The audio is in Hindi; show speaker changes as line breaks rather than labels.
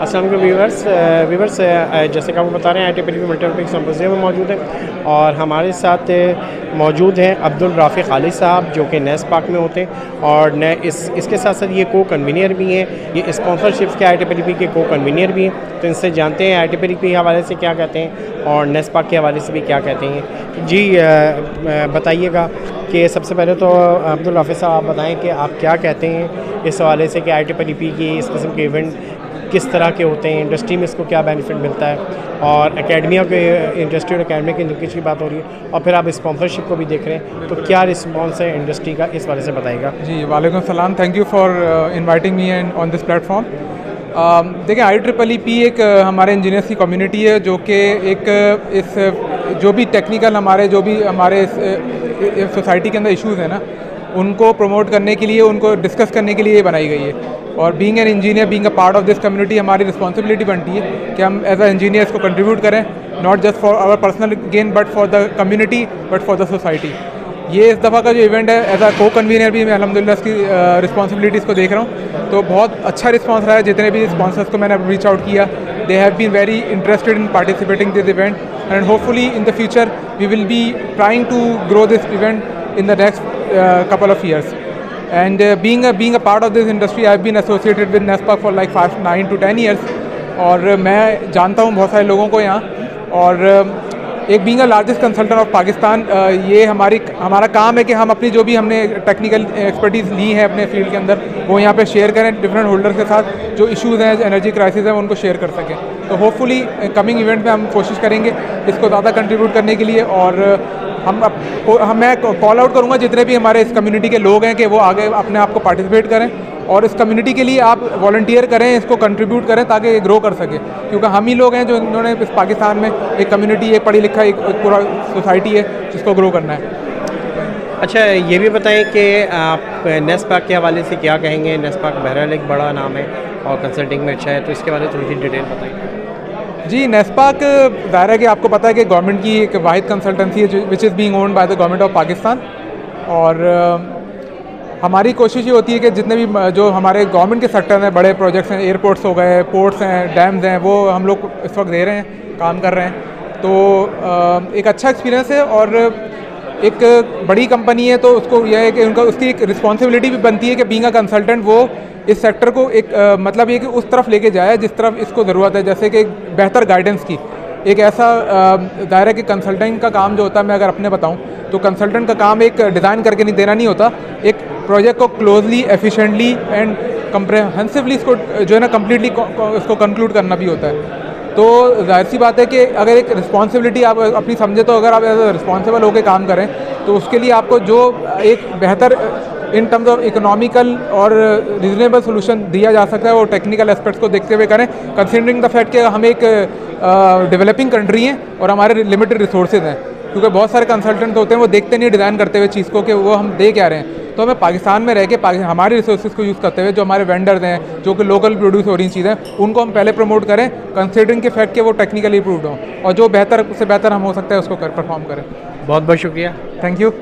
अस्सलाम वालेकुम व्यूवर्स, जैसे कि आपको बता रहे हैं ITPL मल्टीपर्पज़ सिम्पोजियम में मौजूद हैं और हमारे साथ मौजूद हैं अब्दुल राफ़ी खालिद साहब जो कि नेस्पाक में होते हैं और इसके साथ साथ ये को कन्वीनियर भी हैं, ये स्पॉन्सरशिप के ITPL के को कन्वीनियर भी हैं। तो इनसे जानते हैं ITPL के हवाले से क्या कहते हैं और नेस्पाक के हवाले से भी क्या कहते हैं। जी बताइएगा कि सबसे पहले तो अब्दुल राफ़ी साहब आप बताएं कि आप क्या कहते हैं इस हवाले से कि ITPL की इस किस्म के इवेंट किस तरह के होते हैं, इंडस्ट्री में इसको क्या बेनिफिट मिलता है और एकेडमिया के इंडस्ट्री और एकेडमी के लिंकेज की बात हो रही है और फिर आप स्पॉन्सरशिप को भी देख रहे हैं, तो क्या रिस्पॉन्स है इंडस्ट्री का, इस बारे से बताइएगा।
जी वालेकुम सलाम, thank you for inviting me and on this platform. देखिए IEEE एक हमारे इंजीनियर्स की कम्युनिटी है जो कि एक इस जो भी टेक्निकल हमारे सोसाइटी के अंदर इश्यूज़ हैं ना, उनको प्रमोट करने के लिए, उनको डिस्कस करने के लिए ये बनाई गई है। और being an engineer, being a part of this community, हमारी रिस्पॉन्सिबिलिटी बनती है कि हम एज अ इंजीनियर्स को कंट्रीब्यूट करें, not just for our personal gain but for the community, but for the society. ये इस दफ़ा का जो इवेंट है, एज अ को कन्वीनर भी मैं अल्हम्दुलिल्लाह इसकी रिस्पॉन्सिबिलिटीज़ को देख रहा हूँ, तो बहुत अच्छा रिस्पॉन्स रहा है। जितने भी स्पॉन्सर्स को मैंने रीच आउट किया, they have been very interested in participating this event and hopefully in the future we will be trying to grow this event in the next couple of years. And being a part of this industry, I've been associated with NESPAC for like 9 to 10 years. और मैं जानता हूँ बहुत सारे लोगों को यहाँ, और एक being a largest consultant of Pakistan, ये हमारा काम है कि हम अपनी जो भी हमने टेक्निकल एक्सपर्टीज़ ली है अपने फील्ड के अंदर, वो यहाँ पे शेयर करें डिफरेंट होल्डर्स के साथ। जो इश्यूज़ हैं, एनर्जी क्राइसिस है, उनको शेयर कर सकें। तो होपफुली कमिंग इवेंट में हम कोशिश करेंगे इसको ज़्यादा कंट्रीब्यूट करने के लिए, और मैं कॉल आउट करूँगा जितने भी हमारे इस कम्युनिटी के लोग हैं कि वो आगे अपने आप को पार्टिसिपेट करें और इस कम्युनिटी के लिए आप वॉलंटियर करें, इसको कंट्रीब्यूट करें ताकि ये ग्रो कर सके, क्योंकि हम ही लोग हैं जो इन्होंने इस पाकिस्तान में एक कम्युनिटी, एक पढ़ी लिखा, एक पूरा सोसाइटी है जिसको ग्रो करना है।
अच्छा, ये भी बताएं कि आप नेस्पाक के हवाले से क्या कहेंगे। नेस्पाक बहरहाल एक बड़ा नाम है और कंसल्टिंग में अच्छा है, तो इसके बारे में थोड़ी सी डिटेल बताइए।
जी, नेस्पाक ज़ाहिर है कि आपको पता है कि गवर्नमेंट की एक वाहिद कंसल्टेंसी है which is being owned by the government of Pakistan. और हमारी कोशिश ये होती है कि जितने भी जो हमारे गवर्नमेंट के सेक्टर में बड़े प्रोजेक्ट्स हैं, एयरपोर्ट्स हो गए, पोर्ट्स हैं, डैम्स हैं, वो हम लोग इस वक्त दे रहे हैं, काम कर रहे हैं। तो एक अच्छा एक्सपीरियंस है और एक बड़ी कंपनी है, तो उसको यह है कि उसकी एक रिस्पॉन्सिबिलिटी भी बनती है कि बीइंग अ कंसल्टेंट वो इस सेक्टर को एक मतलब ये कि उस तरफ लेके जाए जिस तरफ इसको ज़रूरत है, जैसे कि बेहतर गाइडेंस की। एक ऐसा दायरा कि कंसल्टेंट का काम जो होता है, मैं अगर अपने बताऊं तो कंसल्टेंट का काम एक डिज़ाइन करके नहीं देना नहीं होता, एक प्रोजेक्ट को क्लोजली, एफिशिएंटली एंड कम्प्रहेंसिवली इसको जो है ना कम्प्लीटली इसको कंक्लूड करना भी होता है। तो जाहिर सी बात है कि अगर एक रिस्पॉन्सिबिलिटी आप अपनी समझे, तो अगर आप एज रिस्पॉन्सिबल होकर काम करें तो उसके लिए आपको जो एक बेहतर इन टर्म्स ऑफ इकोनॉमिकल और रीजनेबल सोल्यूशन दिया जा सकता है, वो टेक्निकल एस्पेक्ट्स को देखते हुए करें, कंसिडरिंग द फैक्ट कि हम एक डेवलपिंग कंट्री हैं और हमारे लिमिटेड रिसोर्सेज हैं। क्योंकि बहुत सारे कंसल्टेंट होते हैं वो देखते नहीं डिज़ाइन करते हुए चीज़ को कि वो हम दे क्या रहे हैं। तो हमें पाकिस्तान में रह के हमारे रिसोर्सेज को यूज़ करते हुए जो हमारे वेंडर्स हैं, जो कि लोकल प्रोड्यूस हो रही चीज़ें, उनको हम पहले प्रमोट करें, कंसिडरिंग के फैक्ट कि वो टेक्निकली अप्रूव्ड हों, और जो बेहतर से बेहतर हम हो सकता है उसको परफॉर्म करें।
बहुत बहुत शुक्रिया,
थैंक यू।